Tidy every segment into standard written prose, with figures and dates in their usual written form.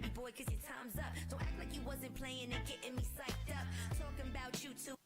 baby boy, cause your time's up. Don't act like you wasn't playing and getting me psyched up. Talking about you too.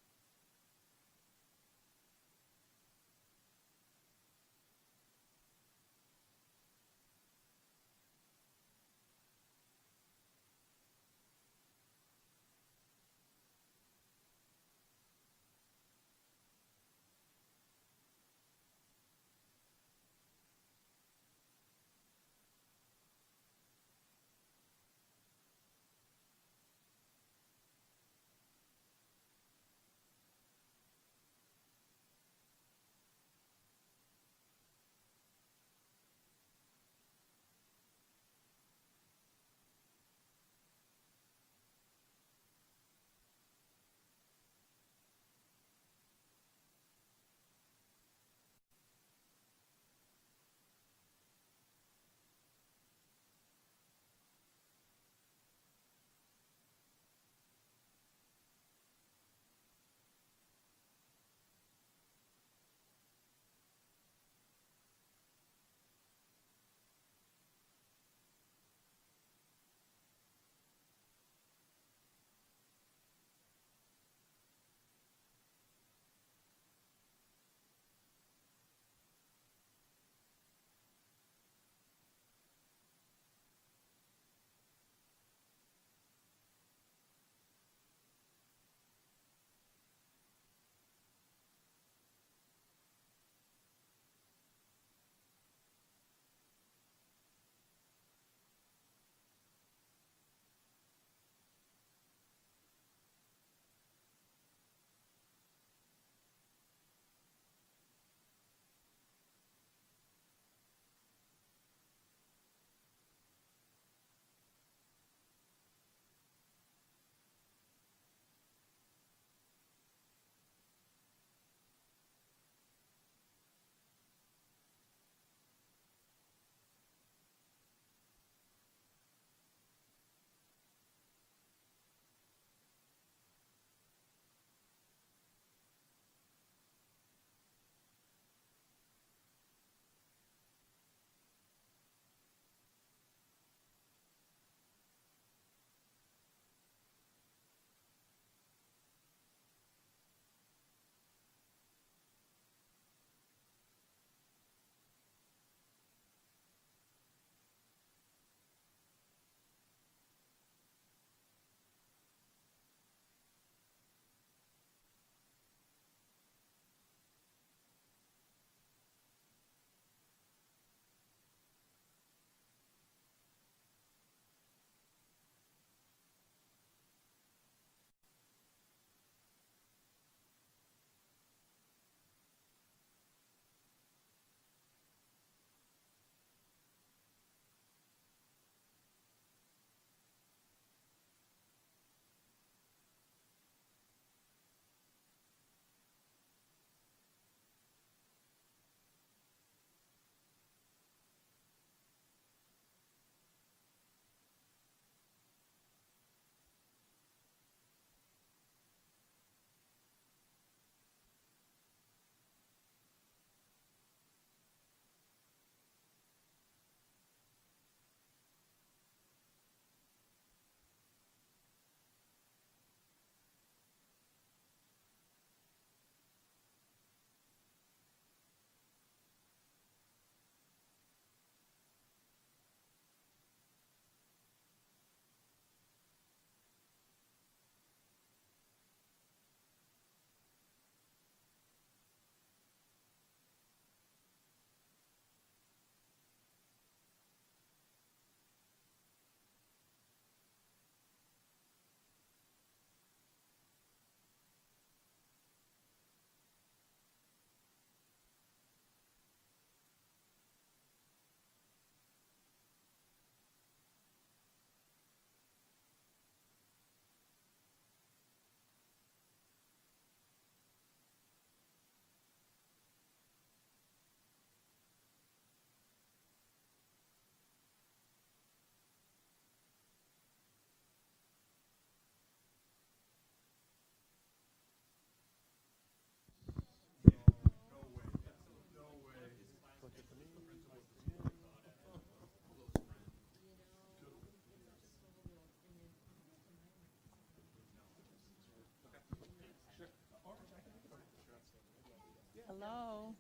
Hello.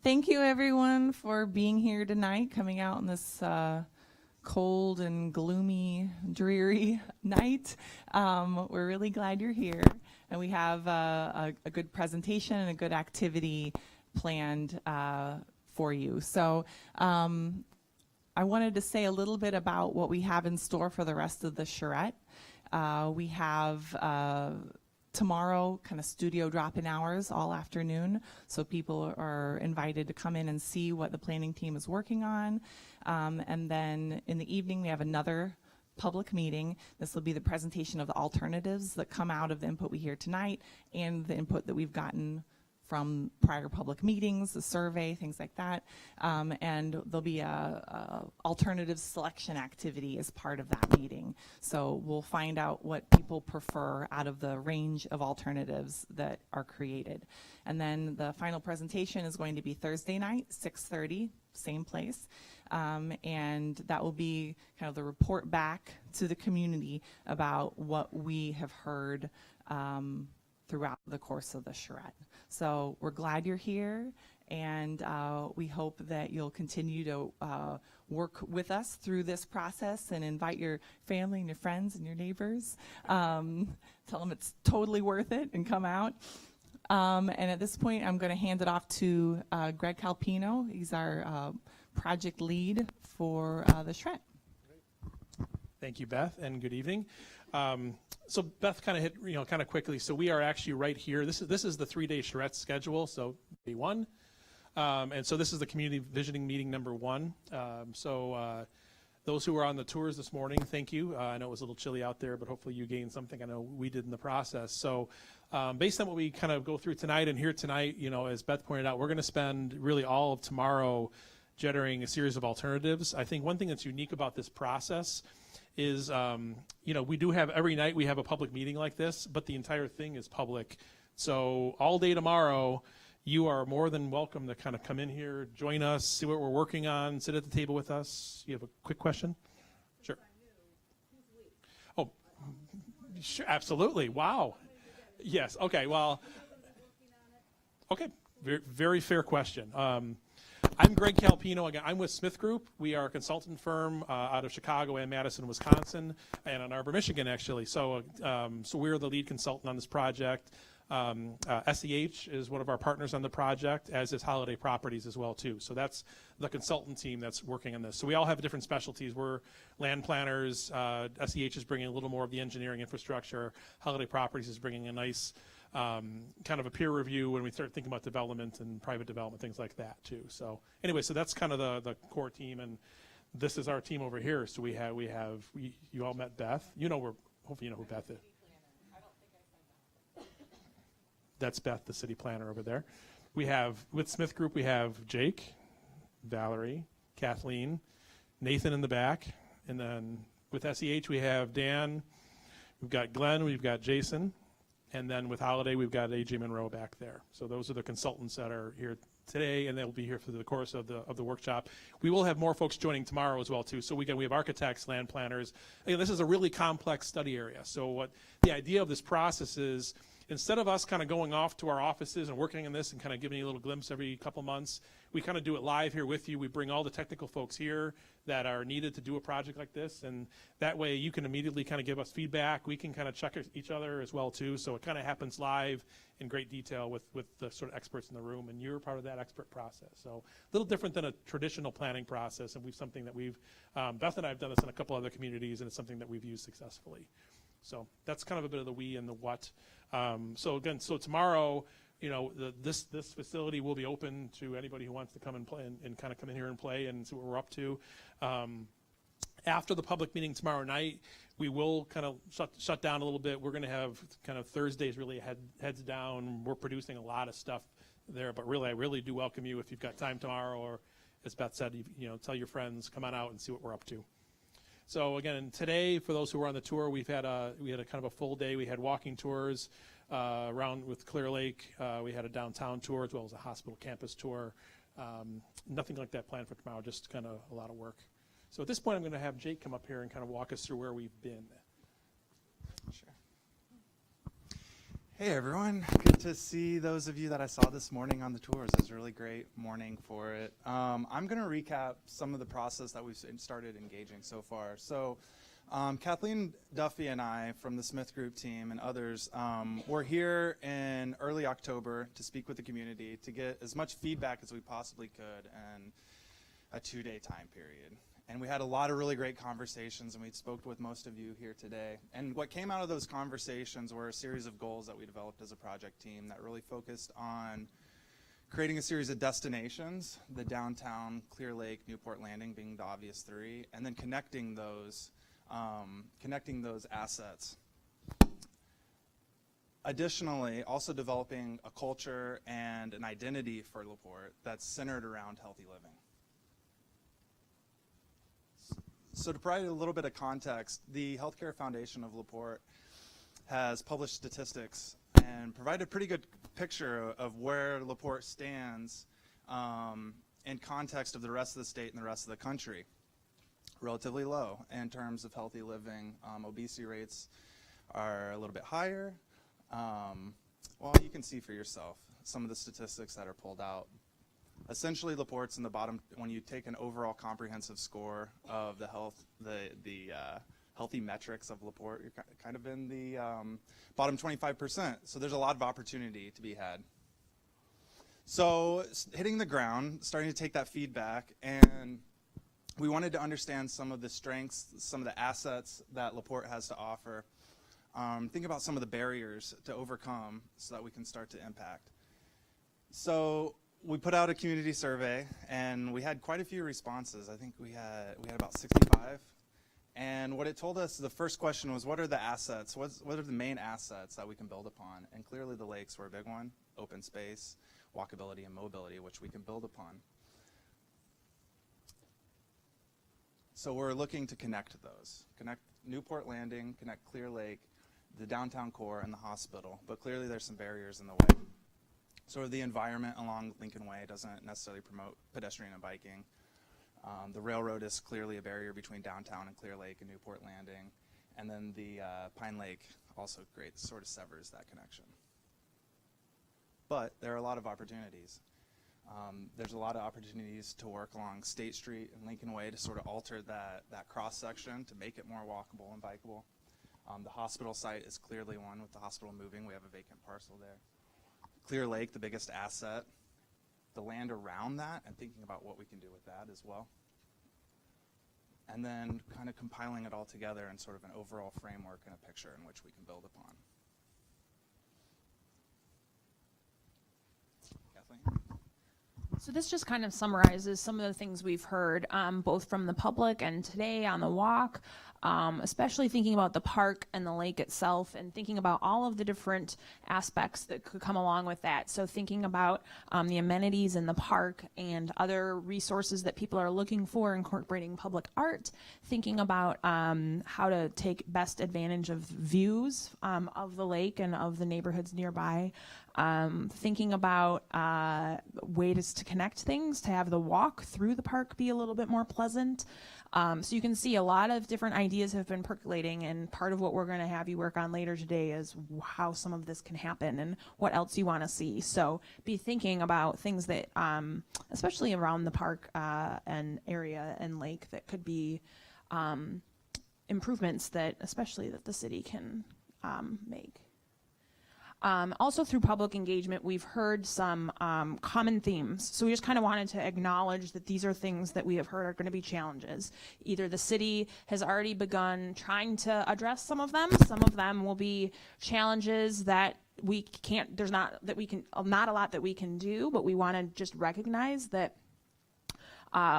Thank you, everyone, for being here tonight, coming out on this cold and gloomy, dreary night. We're really glad you're here, and we have a good presentation and a good activity planned for you. So I wanted to say a little bit about what we have in store for the rest of the charrette. We have tomorrow kind of studio drop-in hours all afternoon, so people are invited to come in and see what the planning team is working on. And then in the evening we have another public meeting. This will be the presentation of the alternatives that come out of the input we hear tonight and the input that we've gotten from prior public meetings, the survey, things like that. And there'll be a alternative selection activity as part of that meeting. So we'll find out what people prefer out of the range of alternatives that are created. And then the final presentation is going to be Thursday night, 6:30, same place. And that will be kind of the report back to the community about what we have heard throughout the course of the charrette. So we're glad you're here, and we hope that you'll continue to work with us through this process and invite your family and your friends and your neighbors. Tell them it's totally worth it and come out. And at this point, I'm going to hand it off to Greg Calpino. He's our project lead for the charrette. Thank you, Beth, and good evening. So Beth kind of hit, kind of quickly. So we are actually right here. This is the 3-day charrette schedule. So day 1, and so this is the community visioning meeting number 1. Those who were on the tours this morning, thank you. I know it was a little chilly out there, but hopefully you gained something. I know we did in the process. So based on what we kind of go through tonight and here tonight, as Beth pointed out, we're going to spend really all of tomorrow generating a series of alternatives. I think one thing that's unique about this process is, we do have every night we have a public meeting like this, but the entire thing is public. So all day tomorrow, you are more than welcome to kind of come in here, join us, see what we're working on, sit at the table with us. You have a quick question? Sure. Oh, sure, absolutely. Wow. Yes. Okay. Well. Okay. Very, very fair question. I'm Greg Calpino. Again, I'm with Smith Group. We are a consultant firm out of Chicago and Madison, Wisconsin, and Ann Arbor, Michigan, actually. So we're the lead consultant on this project. SEH is one of our partners on the project, as is Holiday Properties as well, too. So that's the consultant team that's working on this. So we all have different specialties. We're land planners. SEH is bringing a little more of the engineering infrastructure. Holiday Properties is bringing a nice kind of a peer review when we start thinking about development and private development, things like that too. So anyway, so that's kind of the core team, and this is our team over here. So you all met Beth. Hopefully you know who Beth is. That's Beth, the city planner over there. We have, with Smith Group, we have Jake, Valerie, Kathleen, Nathan in the back, and then with SEH we have Dan, we've got Glenn, we've got Jason. And then with Holiday, we've got AJ Monroe back there. So those are the consultants that are here today, and they'll be here for the course of the workshop. We will have more folks joining tomorrow as well, too. So we have architects, land planners. Again, this is a really complex study area. So what the idea of this process is, instead of us kind of going off to our offices and working on this and kind of giving you a little glimpse every couple months, we kind of do it live here with you. We bring all the technical folks here that are needed to do a project like this, and that way you can immediately kind of give us feedback. We can kind of check each other as well too, so it kind of happens live in great detail with the sort of experts in the room, and you're part of that expert process. So a little different than a traditional planning process, and something that Beth and I have done this in a couple other communities, and it's something that we've used successfully. So that's kind of a bit of the we and the what. So tomorrow, this facility will be open to anybody who wants to come and play and kind of come in here and play and see what we're up to. After the public meeting tomorrow night, we will kind of shut down a little bit. We're going to have kind of Thursdays really heads down. We're producing a lot of stuff there, but really, I really do welcome you if you've got time tomorrow, or as Beth said, tell your friends, come on out and see what we're up to. So again, today, for those who were on the tour, we had a kind of a full day. We had walking tours around with Clear Lake. We had a downtown tour as well as a hospital campus tour. Nothing like that planned for tomorrow, just kind of a lot of work. So at this point, I'm going to have Jake come up here and kind of walk us through where we've been. Sure. Hey everyone, good to see those of you that I saw this morning on the tours. It was a really great morning for it. I'm going to recap some of the process that we've started engaging so far. So Kathleen Duffy and I from the Smith Group team and others were here in early October to speak with the community to get as much feedback as we possibly could in a 2-day time period. And we had a lot of really great conversations, and we spoke with most of you here today. And what came out of those conversations were a series of goals that we developed as a project team that really focused on creating a series of destinations, the downtown, Clear Lake, NewPorte Landing being the obvious 3, and then connecting those assets. Additionally, also developing a culture and an identity for LaPorte that's centered around healthy living. So to provide a little bit of context, the Healthcare Foundation of LaPorte has published statistics and provided a pretty good picture of where LaPorte stands in context of the rest of the state and the rest of the country. Relatively low in terms of healthy living. Obesity rates are a little bit higher. Well, you can see for yourself some of the statistics that are pulled out. Essentially, LaPorte's in the bottom. When you take an overall comprehensive score of the healthy metrics of LaPorte, you're kind of in the bottom 25%. So there's a lot of opportunity to be had. So hitting the ground, starting to take that feedback, and we wanted to understand some of the strengths, some of the assets that LaPorte has to offer. Think about some of the barriers to overcome so that we can start to impact. So we put out a community survey, and we had quite a few responses. I think we had about 65. And what it told us, the first question was, what are the assets? What are the main assets that we can build upon? And clearly the lakes were a big one, open space, walkability, and mobility, which we can build upon. So we're looking to connect those. Connect NewPorte Landing, connect Clear Lake, the downtown core, and the hospital. But clearly there's some barriers in the way. So the environment along Lincoln Way doesn't necessarily promote pedestrian and biking. The railroad is clearly a barrier between downtown and Clear Lake and NewPorte Landing. And then the Pine Lake also sort of severs that connection. But there are a lot of opportunities. There's a lot of opportunities to work along State Street and Lincoln Way to sort of alter that cross-section to make it more walkable and bikeable. The hospital site is clearly one. With the hospital moving, we have a vacant parcel there. Clear Lake, the biggest asset, the land around that, and thinking about what we can do with that as well. And then kind of compiling it all together in sort of an overall framework and a picture in which we can build upon. Kathleen? So this just kind of summarizes some of the things we've heard, both from the public and today on the walk, especially thinking about the park and the lake itself and thinking about all of the different aspects that could come along with that. So thinking about the amenities in the park and other resources that people are looking for, incorporating public art, thinking about how to take best advantage of views of the lake and of the neighborhoods nearby. Thinking about ways to connect things, to have the walk through the park be a little bit more pleasant. So you can see a lot of different ideas have been percolating, and part of what we're going to have you work on later today is how some of this can happen and what else you want to see. So be thinking about things that, especially around the park and area and lake, that could be improvements that, especially that the city can make. Also through public engagement, we've heard some common themes. So we just kind of wanted to acknowledge that these are things that we have heard are going to be challenges. Either the city has already begun trying to address some of them. Some of them will be challenges that we can't, there's not a lot that we can do, but we want to just recognize that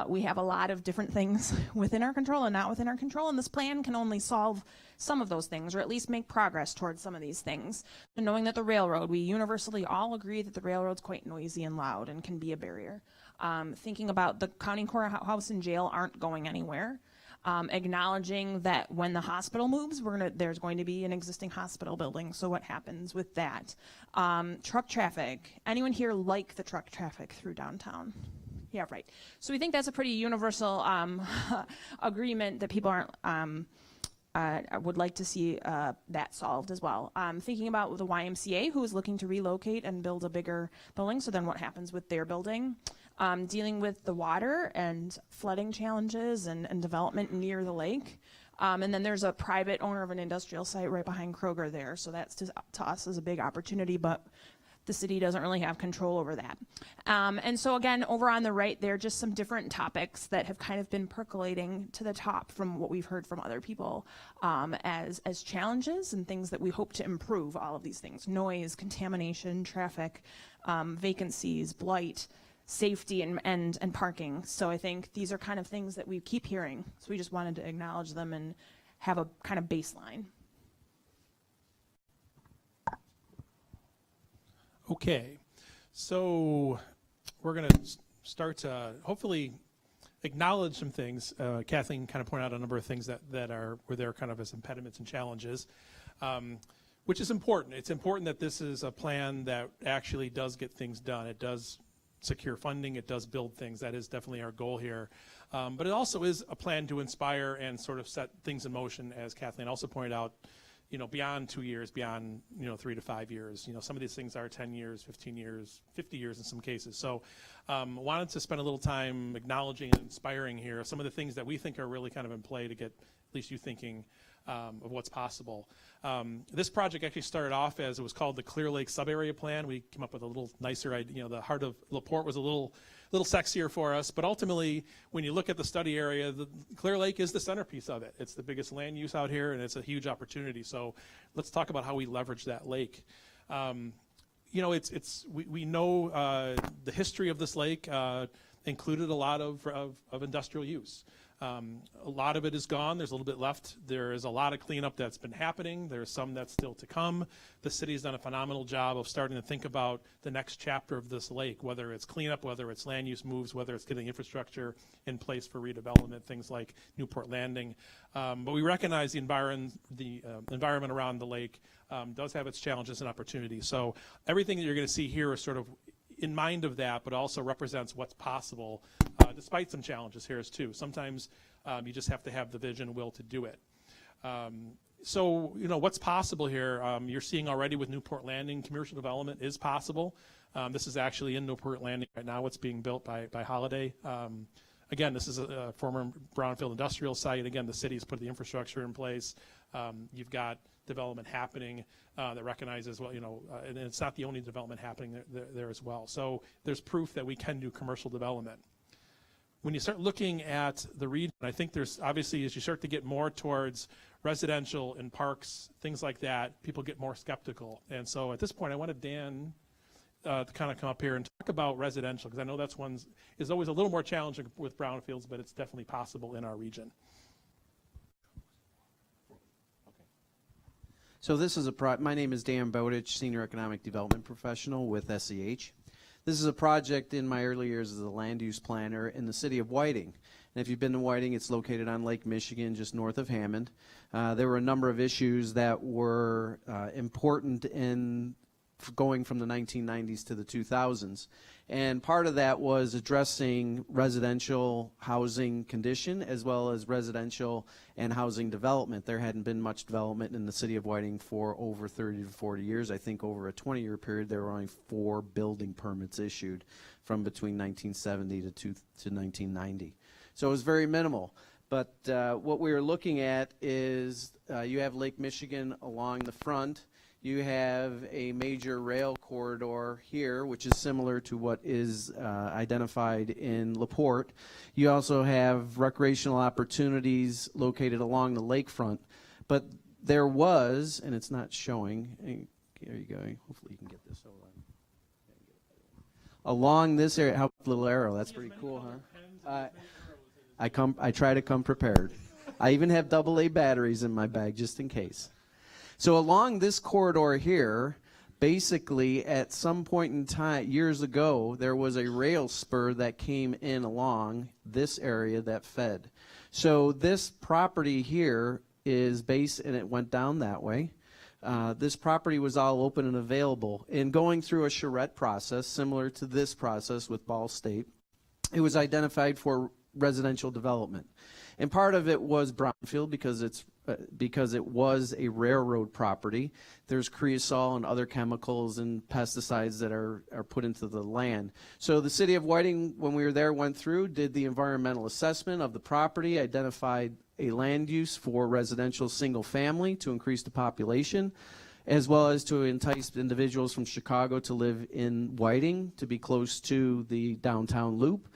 we have a lot of different things within our control and not within our control, and this plan can only solve some of those things, or at least make progress towards some of these things. And knowing that the railroad, we universally all agree that the railroad's quite noisy and loud and can be a barrier. Thinking about the county courthouse and jail aren't going anywhere. Acknowledging that when the hospital moves, there's going to be an existing hospital building, so what happens with that? Truck traffic. Anyone here like the truck traffic through downtown? Yeah, right. So we think that's a pretty universal agreement that people aren't I would like to see that solved as well. Thinking about the YMCA, who is looking to relocate and build a bigger building, so then what happens with their building? Dealing with the water and flooding challenges and development near the lake. And then there's a private owner of an industrial site right behind Kroger there, so that's to us is a big opportunity, but the city doesn't really have control over that. And so again, over on the right there, just some different topics that have kind of been percolating to the top from what we've heard from other people as challenges and things that we hope to improve. All of these things: noise, contamination, traffic, vacancies, blight, safety, and parking. So I think these are kind of things that we keep hearing. So we just wanted to acknowledge them and have a kind of baseline. Okay, so we're going to start to hopefully acknowledge some things. Kathleen kind of pointed out a number of things that were there kind of as impediments and challenges, which is important. It's important that this is a plan that actually does get things done. It does secure funding. It does build things. That is definitely our goal here. But it also is a plan to inspire and sort of set things in motion, as Kathleen also pointed out, beyond 2 years, beyond, 3 to 5 years. Some of these things are 10 years, 15 years, 50 years in some cases. So wanted to spend a little time acknowledging and inspiring here some of the things that we think are really kind of in play to get at least you thinking of what's possible. This project actually started off as it was called the Clear Lake Sub-Area Plan. We came up with a little nicer idea. The Heart of La Porte was a little sexier for us, but ultimately, when you look at the study area, the Clear Lake is the centerpiece of it. It's the biggest land use out here, and it's a huge opportunity. So let's talk about how we leverage that lake. We know the history of this lake included a lot of industrial use. A lot of it is gone. There's a little bit left. There is a lot of cleanup that's been happening. There's some that's still to come. The city's done a phenomenal job of starting to think about the next chapter of this lake, whether it's cleanup, whether it's land use moves, whether it's getting infrastructure in place for redevelopment, things like NewPorte Landing. But we recognize the environment around the lake does have its challenges and opportunities. So everything that you're going to see here is sort of in mind of that, but also represents what's possible, despite some challenges here too. Sometimes you just have to have the vision and will to do it. So what's possible here, you're seeing already with NewPorte Landing, commercial development is possible. This is actually in NewPorte Landing right now. What's being built by Holiday. Again, this is a former brownfield industrial site. Again, the city's put the infrastructure in place. You've got development happening that recognizes, and it's not the only development happening there as well. So there's proof that we can do commercial development. When you start looking at the region, I think there's obviously, as you start to get more towards residential and parks, things like that, people get more skeptical. And so at this point, I wanted Dan to kind of come up here and talk about residential, because I know that's one is always a little more challenging with brownfields, but it's definitely possible in our region. So this is my name is Dan Bowditch, Senior Economic Development Professional with SEH. This is a project in my early years as a land use planner in the city of Whiting. And if you've been to Whiting, it's located on Lake Michigan, just north of Hammond. There were a number of issues that were important in going from the 1990s to the 2000s. And part of that was addressing residential housing condition as well as residential and housing development. There hadn't been much development in the city of Whiting for over 30 to 40 years. I think over a 20-year period there were only 4 building permits issued from between 1970 to 1990. So it was very minimal. But what we were looking at is you have Lake Michigan along the front. You have a major rail corridor here, which is similar to what is identified in LaPorte. You also have recreational opportunities located along the lakefront. But there was, and it's not showing, there you go, hopefully you can get this over. Along this area, how little arrow, that's pretty cool, huh? I try to come prepared. I even have AA batteries in my bag just in case. So along this corridor here, basically at some point in time, years ago, there was a rail spur that came in along this area that fed. So this property here is based, and it went down that way. This property was all open and available. In going through a Charrette process, similar to this process with Ball State, it was identified for residential development. And part of it was brownfield because it was a railroad property. There's creosol and other chemicals and pesticides that are put into the land. So the city of Whiting, when we were there, went through, did the environmental assessment of the property, identified a land use for residential single family to increase the population, as well as to entice individuals from Chicago to live in Whiting to be close to the downtown loop.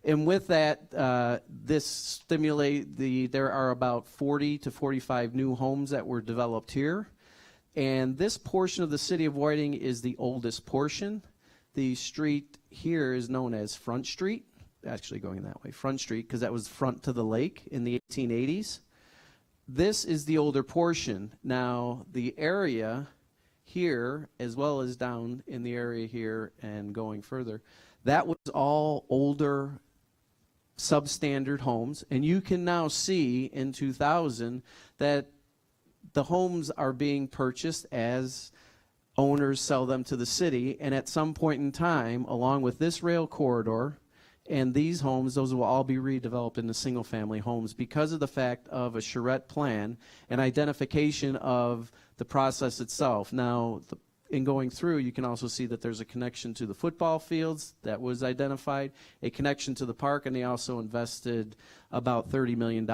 And with that, there are about 40 to 45 new homes that were developed here. And this portion of the city of Whiting is the oldest portion. The street here is known as Front Street, actually going that way, Front Street, because that was front to the lake in the 1880s. This is the older portion. Now, the area here, as well as down in the area here and going further, that was all older substandard homes. And you can now see in 2000 that the homes are being purchased as owners sell them to the city. And at some point in time, along with this rail corridor, and these homes, those will all be redeveloped into single-family homes because of the fact of a Charrette plan and identification of the process itself. Now, in going through, you can also see that there's a connection to the football fields that was identified, a connection to the park, and they also invested about $30 million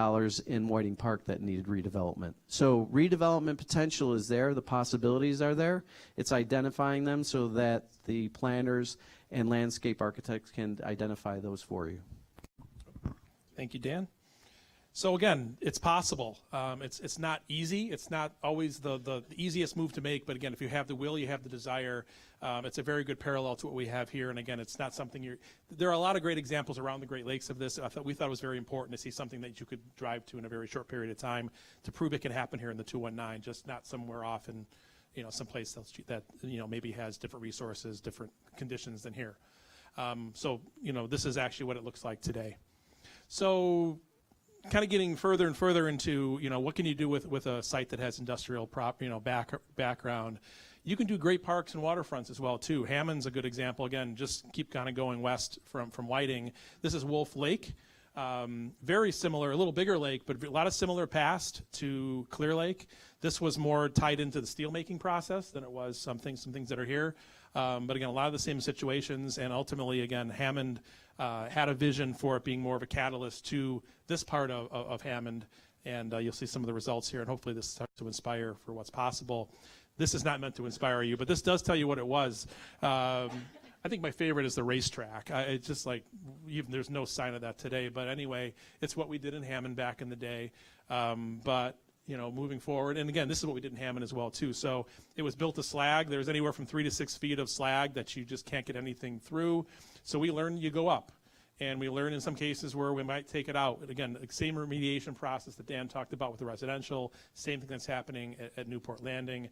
in Whiting Park that needed redevelopment. So redevelopment potential is there. The possibilities are there. It's identifying them so that the planners and landscape architects can identify those for you. Thank you, Dan. So again, it's possible. It's not easy. It's not always the easiest move to make, but again, if you have the will, you have the desire, it's a very good parallel to what we have here. And again, it's not something there are a lot of great examples around the Great Lakes of this. We thought it was very important to see something that you could drive to in a very short period of time to prove it can happen here in the 219, just not somewhere off in someplace else that maybe has different resources, different conditions than here. So this is actually what it looks like today. So kind of getting further and further into what can you do with a site that has industrial background. You can do great parks and waterfronts as well too. Hammond's a good example. Again, just keep kind of going west from Whiting. This is Wolf Lake. Very similar, a little bigger lake, but a lot of similar past to Clear Lake. This was more tied into the steelmaking process than it was some things that are here. But again, a lot of the same situations, and ultimately, again, Hammond had a vision for it being more of a catalyst to this part of Hammond, and you'll see some of the results here, and hopefully this starts to inspire for what's possible. This is not meant to inspire you, but this does tell you what it was. I think my favorite is the racetrack. It's just like, there's no sign of that today, but anyway, it's what we did in Hammond back in the day. But moving forward, and again, this is what we did in Hammond as well too. So it was built to slag. There's anywhere from 3 to 6 feet of slag that you just can't get anything through. So we learned you go up, and we learned in some cases where we might take it out. And again, the same remediation process that Dan talked about with the residential, same thing that's happening at NewPorte Landing.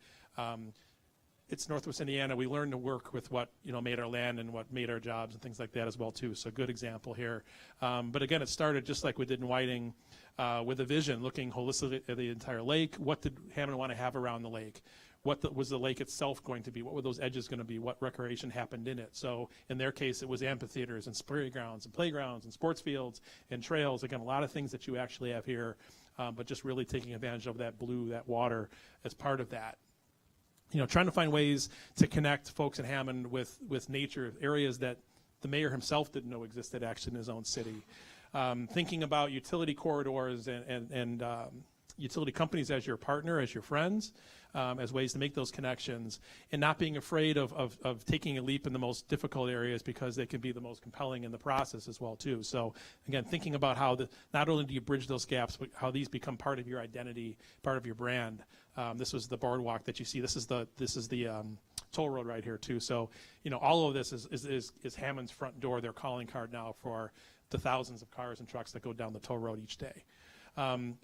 It's Northwest Indiana. We learned to work with what made our land and what made our jobs and things like that as well too. So good example here. But again, it started just like we did in Whiting, with a vision, looking holistically at the entire lake. What did Hammond want to have around the lake? What was the lake itself going to be? What were those edges going to be? What recreation happened in it? So in their case, it was amphitheaters and spray grounds and playgrounds and sports fields and trails. Again, a lot of things that you actually have here, but just really taking advantage of that blue, that water as part of that. Trying to find ways to connect folks in Hammond with nature, areas that the mayor himself didn't know existed actually in his own city. Thinking about utility corridors and utility companies as your partner, as your friends, as ways to make those connections, and not being afraid of taking a leap in the most difficult areas because they can be the most compelling in the process as well too. So again, thinking about how not only do you bridge those gaps, but how these become part of your identity, part of your brand. This was the boardwalk that you see. This is the toll road right here too. So all of this is Hammond's front door, their calling card now for the thousands of cars and trucks that go down the toll road each day.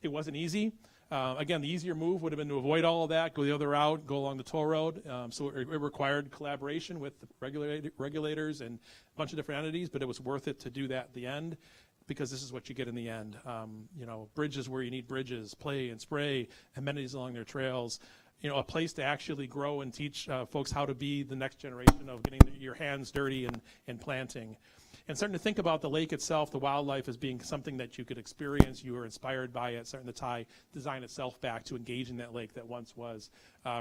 It wasn't easy. Again, the easier move would have been to avoid all of that, go the other route, go along the toll road. So it required collaboration with the regulators and a bunch of different entities, but it was worth it to do that at the end, because this is what you get in the end. Bridges where you need bridges, play and spray, amenities along their trails. A place to actually grow and teach folks how to be the next generation of getting your hands dirty and planting. and starting to think about the lake itself, the wildlife as being something that you could experience. You were inspired by it, starting to tie design itself back to engaging that lake that once was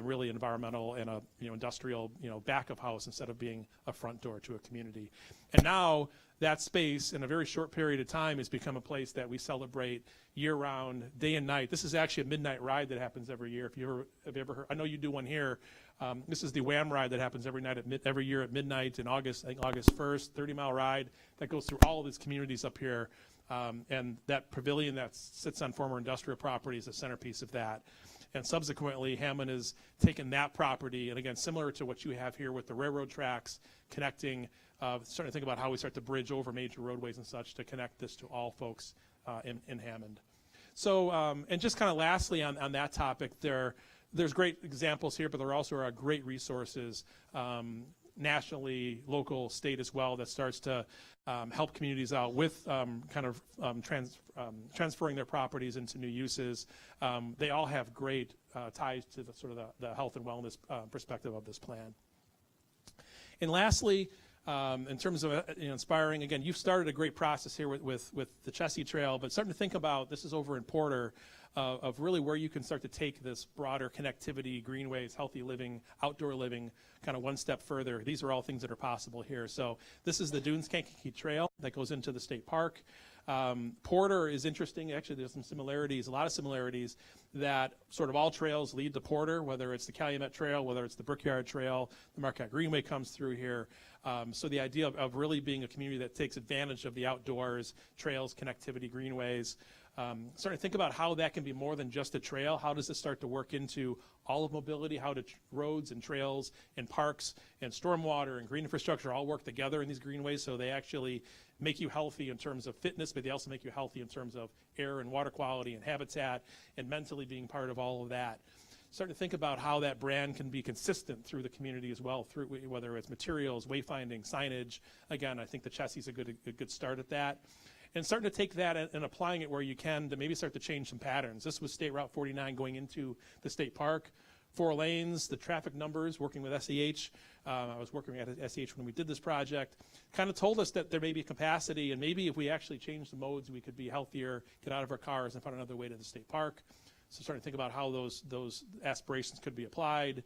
really environmental and a industrial back of house instead of being a front door to a community. And now that space in a very short period of time has become a place that we celebrate year-round, day and night. This is actually a midnight ride that happens every year. If you ever heard, I know you do one here. This is the Wham ride that happens every year at midnight in August. I think August 1st, 30-mile ride that goes through all of these communities up here. And that pavilion that sits on former industrial property is the centerpiece of that. And subsequently, Hammond has taken that property, and again, similar to what you have here with the railroad tracks connecting, starting to think about how we start to bridge over major roadways and such to connect this to all folks in Hammond. So, and just kind of lastly on that topic, there's great examples here, but there also are great resources nationally, local, state as well, that starts to help communities out with transferring their properties into new uses. They all have great ties to the sort of the health and wellness perspective of this plan. And lastly, in terms of inspiring, again, you've started a great process here with the Chessie Trail, but starting to think about, this is over in Porter, of really where you can start to take this broader connectivity, greenways, healthy living, outdoor living, kind of one step further. These are all things that are possible here. So this is the Dunes Kankakee Trail that goes into the state park. Porter is interesting. Actually, there's some similarities, a lot of similarities, that sort of all trails lead to Porter, whether it's the Calumet Trail, whether it's the Brickyard Trail, the Marquette Greenway comes through here. So the idea of really being a community that takes advantage of the outdoors, trails, connectivity, greenways, starting to think about how that can be more than just a trail. How does this start to work into all of mobility? How do roads and trails and parks and stormwater and green infrastructure all work together in these greenways so they actually make you healthy in terms of fitness, but they also make you healthy in terms of air and water quality and habitat and mentally being part of all of that. Starting to think about how that brand can be consistent through the community as well, through whether it's materials, wayfinding, signage. Again, I think the Chessie's a good start at that. And starting to take that and applying it where you can to maybe start to change some patterns. This was State Route 49 going into the state park. 4 lanes, the traffic numbers, working with SEH. I was working at SEH when we did this project. Kind of told us that there may be capacity, and maybe if we actually change the modes, we could be healthier, get out of our cars, and find another way to the state park. So starting to think about how those aspirations could be applied.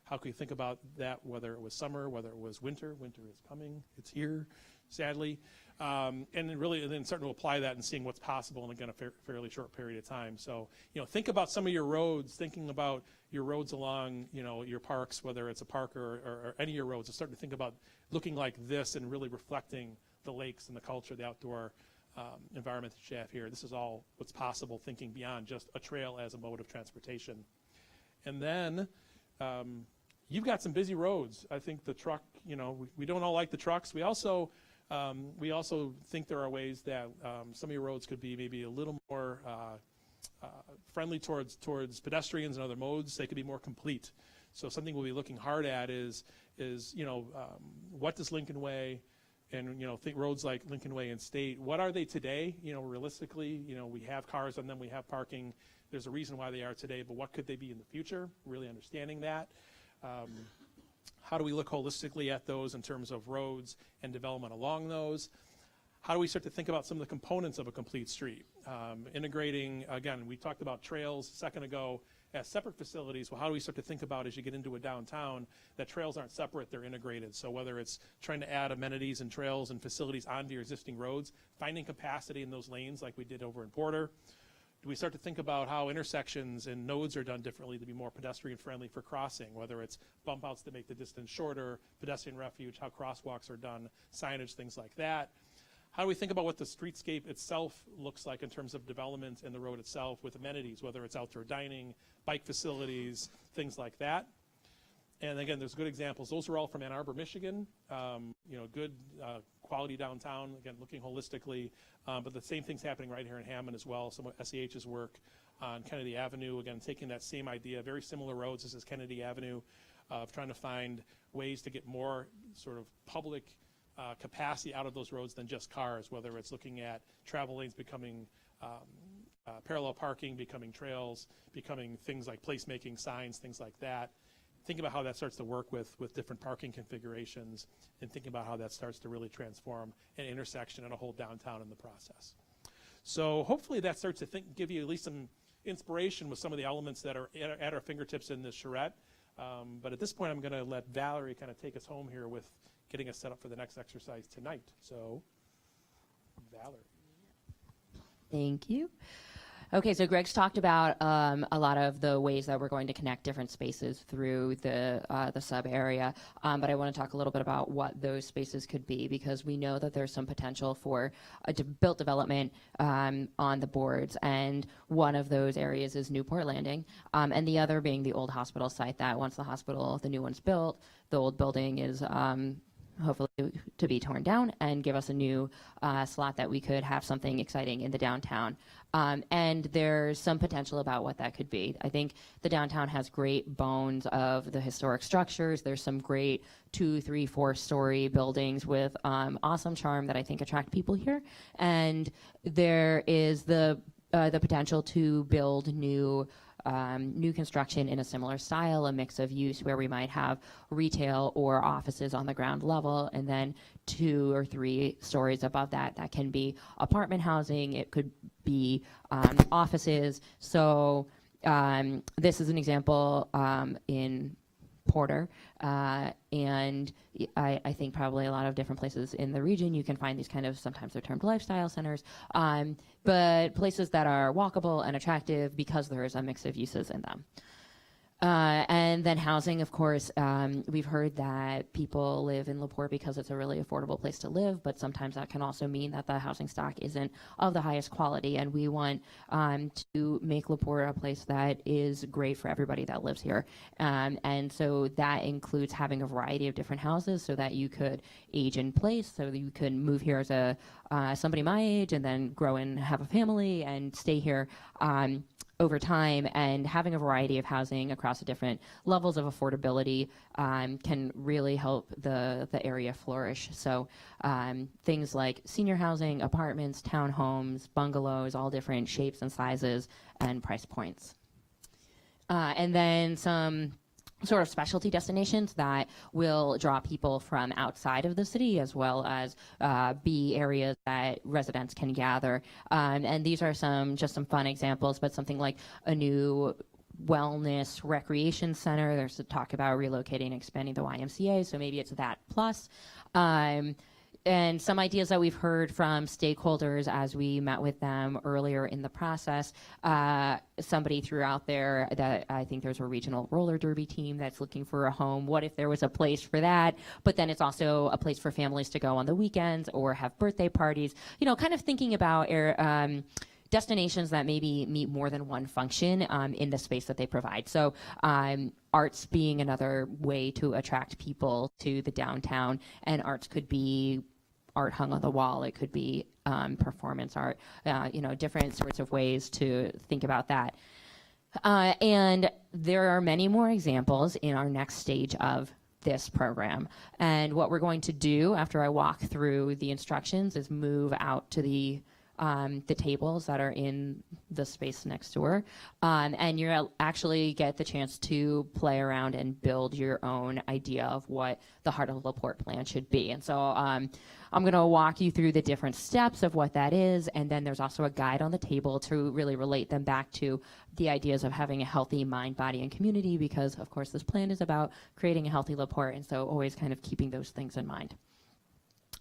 How can we think about that, whether it was summer, whether it was winter. Winter is coming. It's here, sadly. And then starting to apply that and seeing what's possible in, again, a fairly short period of time. So, think about some of your roads, thinking about your roads along, your parks, whether it's a park or any of your roads, and starting to think about looking like this and really reflecting the lakes and the culture, the outdoor environment that you have here. This is all what's possible, thinking beyond just a trail as a mode of transportation. And then you've got some busy roads. I think the truck, we don't all like the trucks. We also think there are ways that some of your roads could be maybe a little more friendly towards pedestrians and other modes. They could be more complete. So something we'll be looking hard at is what does Lincoln Way and think roads like Lincoln Way and State, what are they today? Realistically, we have cars on them, we have parking. There's a reason why they are today, but what could they be in the future? Really understanding that. How do we look holistically at those in terms of roads and development along those? How do we start to think about some of the components of a complete street? Integrating, again, we talked about trails a second ago as separate facilities. Well, how do we start to think about, as you get into a downtown, that trails aren't separate, they're integrated? So whether it's trying to add amenities and trails and facilities onto your existing roads, finding capacity in those lanes like we did over in Porter. Do we start to think about how intersections and nodes are done differently to be more pedestrian friendly for crossing, whether it's bump outs to make the distance shorter, pedestrian refuge, how crosswalks are done, signage, things like that? How do we think about what the streetscape itself looks like in terms of development and the road itself with amenities, whether it's outdoor dining, bike facilities, things like that? And again, there's good examples. Those are all from Ann Arbor, Michigan. Good quality downtown, again, looking holistically. But the same thing's happening right here in Hammond as well. Some of SEH's work on Kennedy Avenue, again, taking that same idea, very similar roads. This is Kennedy Avenue, of trying to find ways to get more sort of public capacity out of those roads than just cars, whether it's looking at travel lanes becoming parallel parking, becoming trails, becoming things like placemaking signs, things like that. thinking about how that starts to work with different parking configurations, and thinking about how that starts to really transform an intersection and a whole downtown in the process. So hopefully that starts to give you at least some inspiration with some of the elements that are at our fingertips in this charrette. But at this point, I'm going to let Valerie kind of take us home here with getting us set up for the next exercise tonight. So, Valerie. Thank you. Okay, so Greg's talked about a lot of the ways that we're going to connect different spaces through the sub area, but I want to talk a little bit about what those spaces could be, because we know that there's some potential for built development on the boards, and one of those areas is NewPorte Landing, and the other being the old hospital site that once the new one's built, the old building is hopefully to be torn down and give us a new slot that we could have something exciting in the downtown. And there's some potential about what that could be. I think the downtown has great bones of the historic structures. There's some great 2, 3, 4-story buildings with awesome charm that I think attract people here. And there is the potential to build new construction in a similar style, a mix of use where we might have retail or offices on the ground level, and then 2 or 3 stories above that can be apartment housing. It could be offices. So this is an example in Porter, and I think probably a lot of different places in the region you can find these kind of, sometimes they're termed lifestyle centers, but places that are walkable and attractive because there is a mix of uses in them. And then housing, of course, we've heard that people live in LaPorte because it's a really affordable place to live, but sometimes that can also mean that the housing stock isn't of the highest quality, and we want to make LaPorte a place that is great for everybody that lives here. And so that includes having a variety of different houses so that you could age in place, so that you could move here as somebody my age and then grow and have a family and stay here over time. And having a variety of housing across the different levels of affordability can really help the area flourish. So things like senior housing, apartments, townhomes, bungalows, all different shapes and sizes and price points. And then some sort of specialty destinations that will draw people from outside of the city, as well as be areas that residents can gather. And these are just some fun examples, but something like a new wellness recreation center. There's a talk about relocating and expanding the YMCA, so maybe it's that plus. And some ideas that we've heard from stakeholders as we met with them earlier in the process. Somebody threw out there that I think there's a regional roller derby team that's looking for a home. What if there was a place for that? But then it's also a place for families to go on the weekends or have birthday parties. You know, kind of thinking about destinations that maybe meet more than one function in the space that they provide. So arts being another way to attract people to the downtown, and arts could be art hung on the wall. It could be performance art, different sorts of ways to think about that. And there are many more examples in our next stage of this program. And what we're going to do after I walk through the instructions is move out to the tables that are in the space next door. And you'll actually get the chance to play around and build your own idea of what the Heart of La Porte plan should be. And so I'm going to walk you through the different steps of what that is, and then there's also a guide on the table to really relate them back to the ideas of having a healthy mind, body, and community, because, of course, this plan is about creating a healthy La Porte, and so always kind of keeping those things in mind.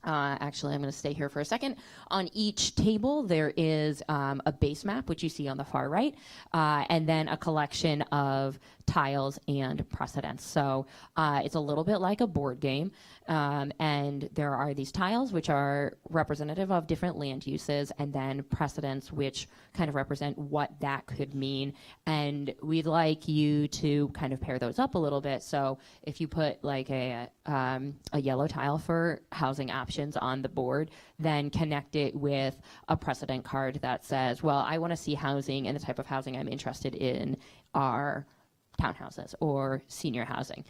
Actually, I'm going to stay here for a second. On each table, there is a base map, which you see on the far right, and then a collection of tiles and precedents. So it's a little bit like a board game, and there are these tiles, which are representative of different land uses, and then precedents, which kind of represent what that could mean. And we'd like you to kind of pair those up a little bit. So if you put like a yellow tile for housing options on the board, then connect it with a precedent card that says, well, I want to see housing, and the type of housing I'm interested in are townhouses or senior housing.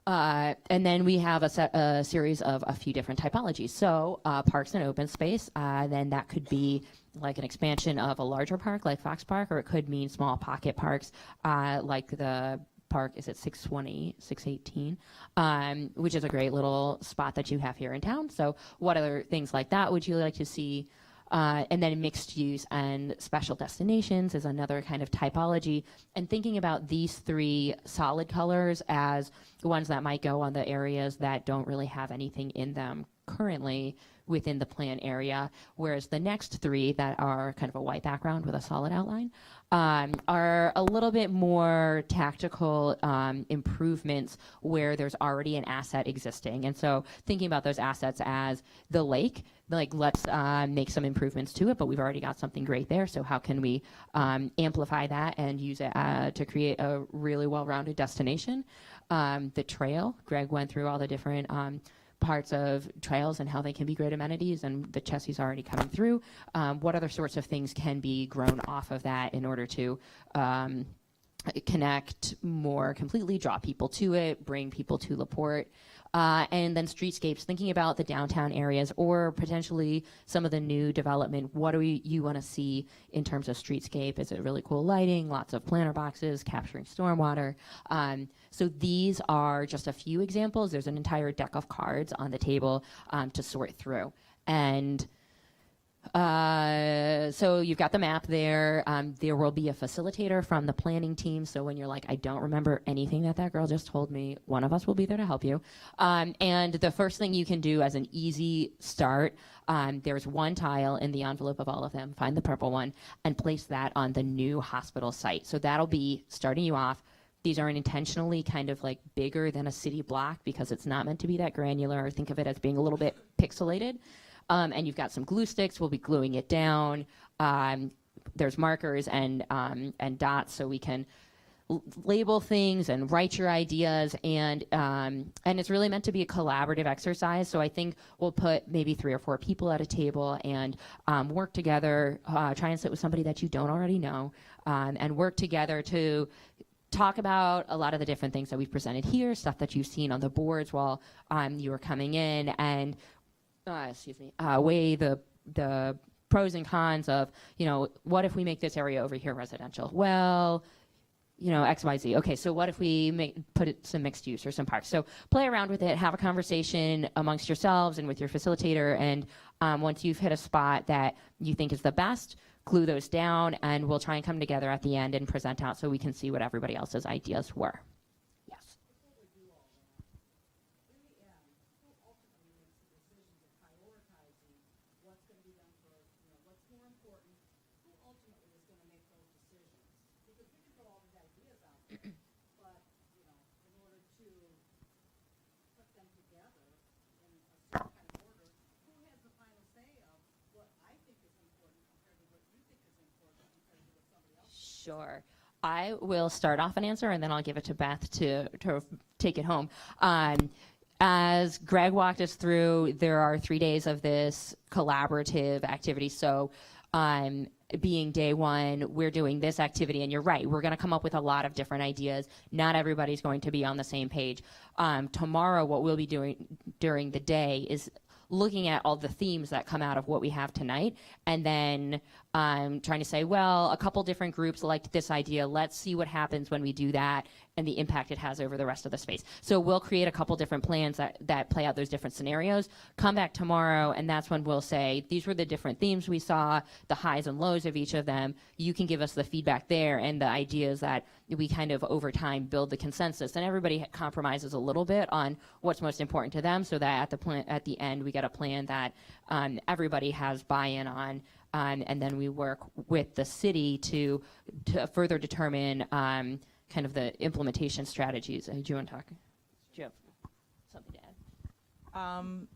And then we have a series of a few different typologies. So parks and open space, then that could be like an expansion of a larger park like Fox Park, or it could mean small pocket parks like the Park, is it 620, 618, which is a great little spot that you have here in town. So what other things like that would you like to see? And then mixed use and special destinations is another kind of typology. And thinking about these three solid colors as the ones that might go on the areas that don't really have anything in them currently within the plan area, whereas the next three that are kind of a white background with a solid outline are a little bit more tactical improvements where there's already an asset existing. And so thinking about those assets as the lake, like let's make some improvements to it, but we've already got something great there. So how can we amplify that and use it to create a really well-rounded destination? The trail, Greg went through all the different parts of trails and how they can be great amenities, and the Chessie's already coming through. What other sorts of things can be grown off of that in order to connect more completely, draw people to it, bring people to LaPorte? And then streetscapes, thinking about the downtown areas or potentially some of the new development. What do you want to see in terms of streetscape? Is it really cool lighting, lots of planter boxes, capturing stormwater? So these are just a few examples. There's an entire deck of cards on the table to sort through. And so you've got the map there. There will be a facilitator from the planning team. So when you're like, I don't remember anything that girl just told me, one of us will be there to help you. And the first thing you can do as an easy start, there's one tile in the envelope of all of them. Find the purple one and place that on the new hospital site. So that'll be starting you off. These are intentionally kind of like bigger than a city block because it's not meant to be that granular. Think of it as being a little bit pixelated. And you've got some glue sticks. We'll be gluing it down. There's markers and dots so we can label things and write your ideas. And it's really meant to be a collaborative exercise. So I think we'll put maybe 3 or 4 people at a table and work together, try and sit with somebody that you don't already know, and work together to talk about a lot of the different things that we've presented here, stuff that you've seen on the boards while you were coming in, and weigh the pros and cons of, what if we make this area over here residential? Well, X, Y, Z. Okay, so what if we put it some mixed use or some parks? So play around with it, have a conversation amongst yourselves and with your facilitator, and once you've hit a spot that you think is the best, glue those down, and we'll try and come together at the end and present out so we can see what everybody else's ideas were. Yes. Sure. I will start off an answer, and then I'll give it to Beth to take it home. As Greg walked us through, there are 3 days of this collaborative activity. So being day one, we're doing this activity, and you're right, we're going to come up with a lot of different ideas. Not everybody's going to be on the same page. Tomorrow, what we'll be doing during the day is looking at all the themes that come out of what we have tonight, and then trying to say, well, a couple different groups liked this idea. Let's see what happens when we do that and the impact it has over the rest of the space. So we'll create a couple different plans that play out those different scenarios, come back tomorrow, and that's when we'll say, these were the different themes we saw, the highs and lows of each of them. You can give us the feedback there and the ideas that we kind of over time build the consensus, and everybody compromises a little bit on what's most important to them, so that at the end we get a plan that everybody has buy-in on, and then we work with the city to further determine kind of the implementation strategies. Do you want to talk? Do you have something to add?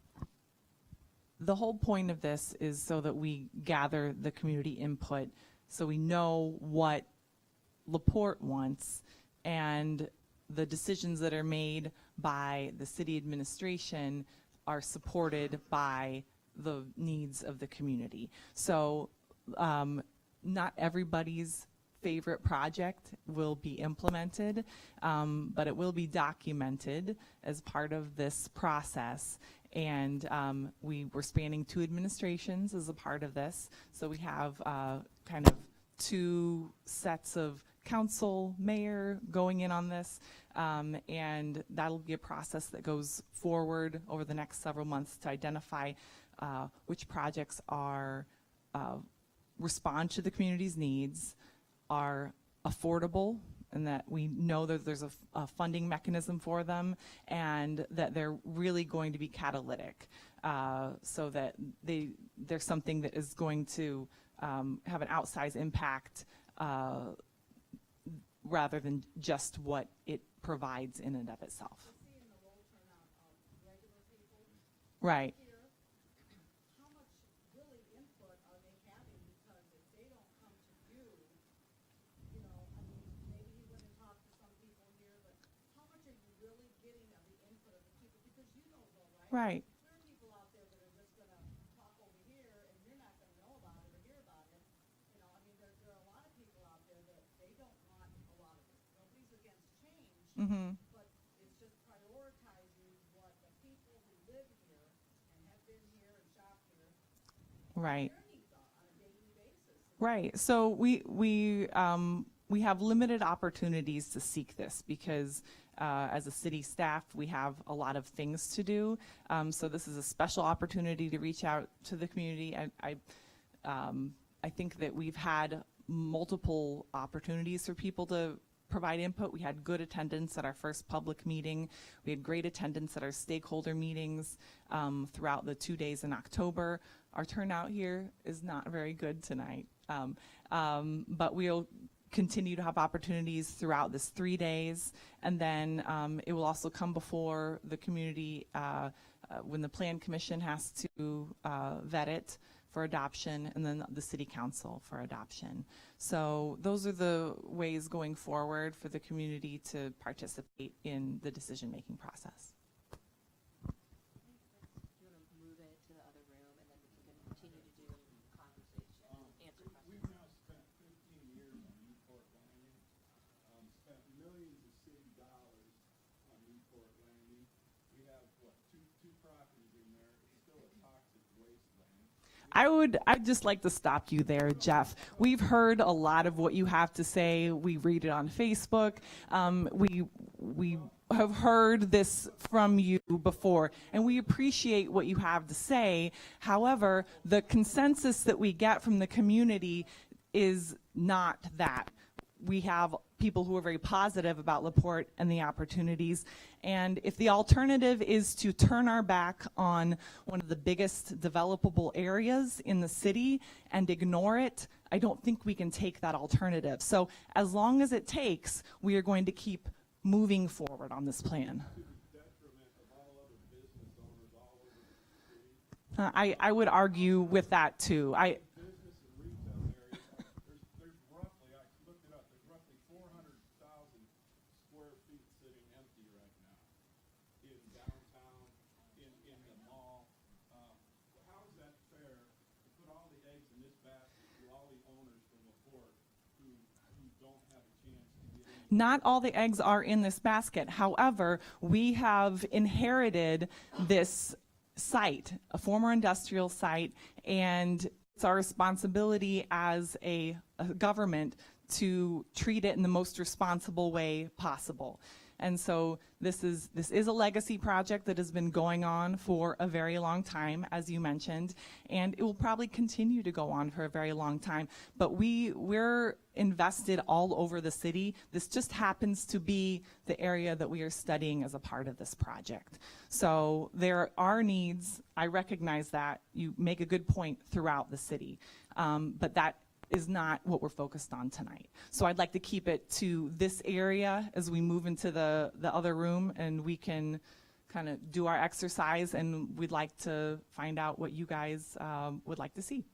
The whole point of this is so that we gather the community input, so we know what LaPorte wants, and the decisions that are made by the city administration are supported by the needs of the community. So not everybody's favorite project will be implemented, but it will be documented as part of this process. And we're spanning 2 administrations as a part of this. So we have kind of 2 sets of council, mayor going in on this, and that'll be a process that goes forward over the next several months to identify which projects are respond to the community's needs, are affordable, and that we know that there's a funding mechanism for them, and that they're really going to be catalytic, so that there's something that is going to have an outsized impact rather than just what it provides in and of itself. Right. Right. People out there that are just going to talk over here, and you're not going to know about it or hear about it. You know, I mean, there are a lot of people out there that they don't want a lot of it. Nobody's against change, but it's just prioritizing what the people who live here and have been here and shop here, Right. their needs are on a daily basis. Right. So we have limited opportunities to seek this because as a city staff, we have a lot of things to do. So this is a special opportunity to reach out to the community. I think that we've had multiple opportunities for people to provide input. We had good attendance at our first public meeting. We had great attendance at our stakeholder meetings throughout the 2 days in October. Our turnout here is not very good tonight, but we'll continue to have opportunities throughout this 3 days, and then it will also come before the community when the Plan Commission has to vet it for adoption, and then the City Council for adoption. So those are the ways going forward for the community to participate in the decision-making process. Do you want to move it to the other room, and then we can continue to do conversation, answer questions? We've now spent 15 years on NewPorte Landing, spent millions of city dollars on NewPorte Landing. We have, what, two properties in there. It's still a toxic wasteland. I'd just like to stop you there, Jeff. We've heard a lot of what you have to say. We read it on Facebook. We have heard this from you before, and we appreciate what you have to say. However, the consensus that we get from the community is not that. We have people who are very positive about LaPorte and the opportunities. And if the alternative is to turn our back on one of the biggest developable areas in the city and ignore it, I don't think we can take that alternative. So as long as it takes, we are going to keep moving forward on this plan. I would argue with that too. Not all the eggs are in this basket. However, we have inherited this site, a former industrial site, and it's our responsibility as a government to treat it in the most responsible way possible. And so this is a legacy project that has been going on for a very long time, as you mentioned, and it will probably continue to go on for a very long time. But we're invested all over the city. This just happens to be the area that we are studying as a part of this project. So there are needs. I recognize that. You make a good point throughout the city, but that is not what we're focused on tonight. So I'd like to keep it to this area as we move into the other room, and we can kind of do our exercise, and we'd like to find out what you guys would like to see.